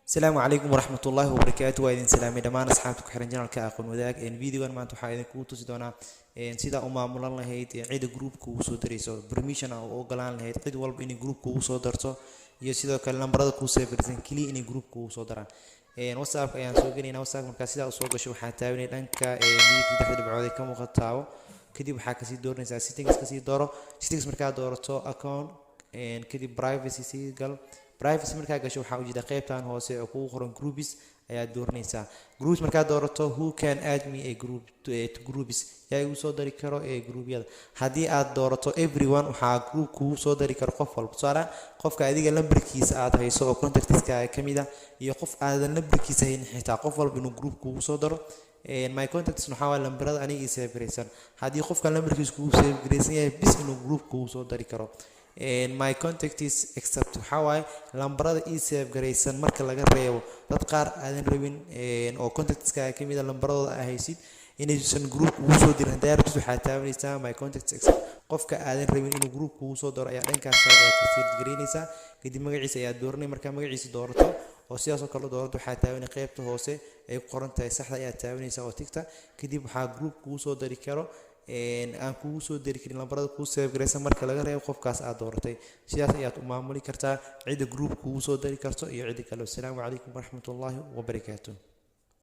السلام عليكم ورحمة الله وبركاته. وإذن سلامي دمان أصحابك حرن جنال كأخون وذاك إن فيديو ما أنتو حايدين كوتو سيدونا إن سيدا أمام الله هيت عيد جروب كوسو دريسو برميشن أو أقلان هيت قد والب إني جروب كوسو درسو يسيدا كلام برضه كوسو برزين كلي إني جروب كوسو دران إن وصاف أيام سوقني أنا وصاف مكاسيدا وصوق شو حتى بني لانك فيديو تحت بعودي كم وقتاو كدي بحكي دور نسا سيتنجز كسي دورو سيتنجز مركز دورو تو أكون إن كدي برايفسي سي قال برايفسي مركز قشوا حاول جدا قيبتان هو سي أكو خرون جروبس ayaa dooranaysaa groups markaad doorato who can add me a group to groups yaa igu soo dari karo groupyada haddii aad doorato everyone waxaa group kugu soo dari karo qof walba tusaale qofka adiga lambarkiisa aad hayso oo contactska kamid ah iyo qof aadan lambarkiisa haynin xitaa qof walba inuu group kugu soo daro my contacts waxaa waa lambarada aniga save gareysan haddii qofka lambarkiisa kugu save gareysan yahay bis inuu group kugu soo dari karo my contact is except how lambarada save gareysan marka laga reebo dad qaar aadan rabin oo contactska kamid ah lambaradooda ay haysid inaysan group ugu soo dirin direct waxa taabanaysaa my contacts except qofka aadan rabin inuu group ugu soo daro ayaa dhankaas ka sii gareynaysaa kadib magaciisa ayaa dooranay marka magaciisa doorato oo sidaas oo kale doorato waxa taabanay qaybta hoose ay qoran tahay saxda ayaa taabanaysaa oo tigta kadib waxa group ugu soo dari karo aan kugu soo dari karin lambarada ku save gareysan marka laga reebo qofkaas aad dooratay sidaas ayaad u maamuli kartaa cid group kugu soo dari karto iyo cid kale. Assalaamu calaykum waraxmatullaahi wabarakaatuh.